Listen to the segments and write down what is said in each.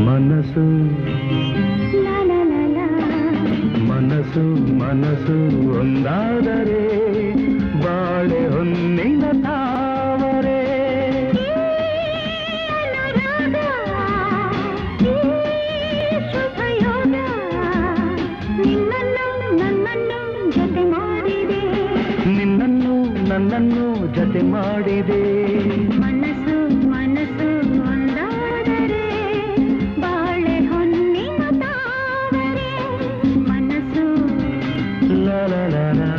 ಮನಸ್ಸು ಮನಸ್ಸು ಮನಸ್ಸು ಒಂದಾದರೆ ಬಾಳೆ ಹೊನ್ನಿನ ತಾವರೆ ನಿನ್ನನ್ನು ನನ್ನನ್ನು ಜತೆ ಮಾಡಿದೆ ಮನಸ್ಸು ಮನಸ್ಸು ಒಂದಾದರೆ ಬಾಳೆ ಹೊನ್ನಿನ ತಾವರೆ ಮನಸ್ಸು ಲಾ ಲಾ ಲಾ ಲಾ.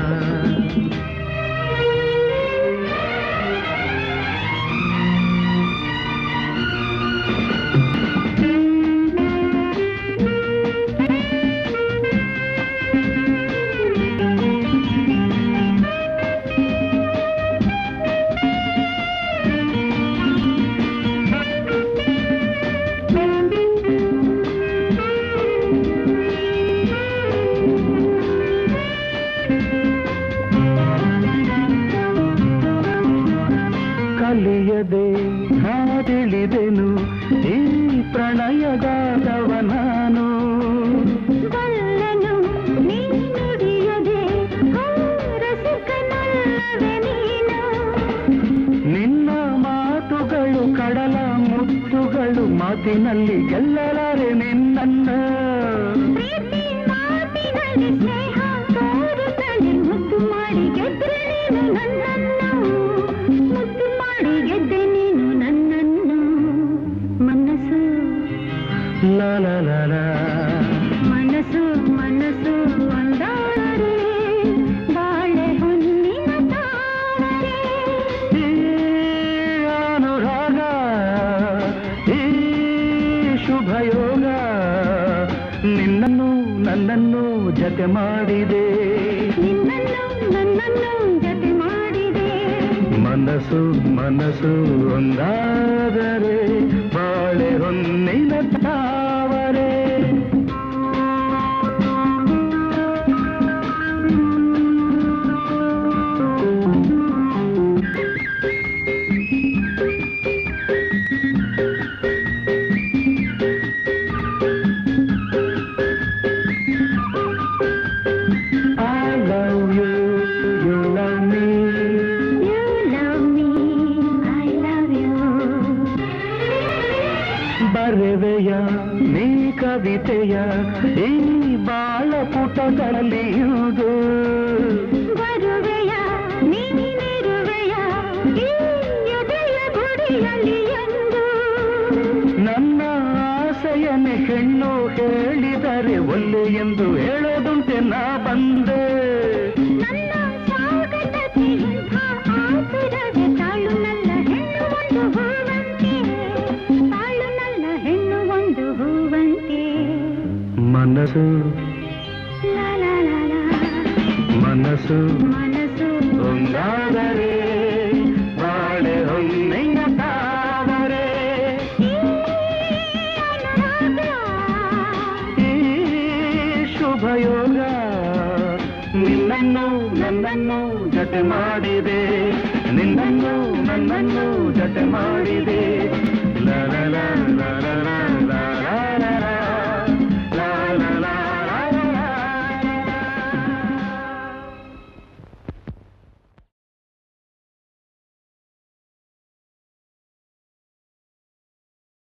ಕಲಿಯದೆ ಹಾಡಿಳಿದೆನು ಈ ಪ್ರಣಯಗಾದವ ನಾನು ಬಲ್ಲನು ನೀ ನುಡಿಯದೆ ರಸಿಕನಲ್ಲವೆ ನೀನು ನಿನ್ನ ಮಾತುಗಳು ಕಡಲ ಮುತ್ತುಗಳು ಮಾತಿನಲ್ಲಿ ಗೆಲ್ಲಲಾರೆ ನಿನ್ನನ್ನು ಪ್ರೀತಿ ಮಾತಿನಲ್ಲಿ ಸ್ನೇಹ ತೋರುತ್ತಲೇ ಮುದ್ದು ಮಾಡಿ ಗೆದ್ರೆ ನೀನು ನನ್ನನ್ನು ಮುದ್ದು ಮಾಡಿ ಗೆದ್ದೆ ನೀನು ನನ್ನನ್ನು ಮನಸ್ಸು ಲಾ ಲಾ ಲಾ ಲಾ. ಮನಸ್ಸು ಮನಸ್ಸು ಒಂದಾದರೆ ಬಾಳೆ ಹೊನ್ನಿನ ತಾವರೆ ಈ ಅನುರಾಗ ಈ ಶುಭಯೋಗ ನಿನ್ನನ್ನು ನನ್ನನ್ನು ಜತೆ ಮಾಡಿದೆ ನಿನ್ನನ್ನು ನನ್ನನ್ನು ಜತೆ ಮಾಡಿದೆ ಮನಸ್ಸು ಮನಸ್ಸು ಒಂದಾದರೆ ಬಾಳೆ ಹೊನ್ನಿನ ತಾವರೆ I love you, you love me. You love me, I love you ಬರೆವೆಯ ನೀ ಕವಿತೆಯ ಈ ಬಾಳ ಪುಟಗಳಲ್ಲಿಯುವುದು ಬರುವೆಯ ನೀನಿರುವೆಯ ಈ ಎದೆಯ ಗುಡಿಯಲ್ಲಿ ಎಂದು ನನ್ನ ಆಸೆಯನ್ನೇ ಹೆಣ್ಣು ಹೇಳಿದರೆ ಒಲ್ಲೆ ಎಂದು ಹೇಳೋದುಂಟೆ ನಾ ಬಂದೆ ನನ್ನ ಸ್ವಾಗತಕ್ಕೆ ಇಂಥ ಆತುರವೇ ತಾಳು ನನ್ನ ಹೆಣ್ಣು ಒಂದು ಹೂವಂತೆ ತಾಳು ನನ್ನ ಹೆಣ್ಣು ಒಂದು ಹೂವಂತೆ ಮನಸ್ಸು ಲಾ ಲಾ ಲಾ ಲಾ ಮನಸ್ಸು ಮನಸ್ಸು ಒಂದಾದರೆ ಬಾಳೆ ಹೊನ್ನಿನ ತಾವರೆ ಈ ಅನುರಾಗ ಈ ಶುಭಯೋಗ ನಿನ್ನನ್ನು ನನ್ನನ್ನು ಜತೆ ಮಾಡಿದೆ ನಿನ್ನನ್ನು ನನ್ನನ್ನು ಜತೆ ಮಾಡಿದೆ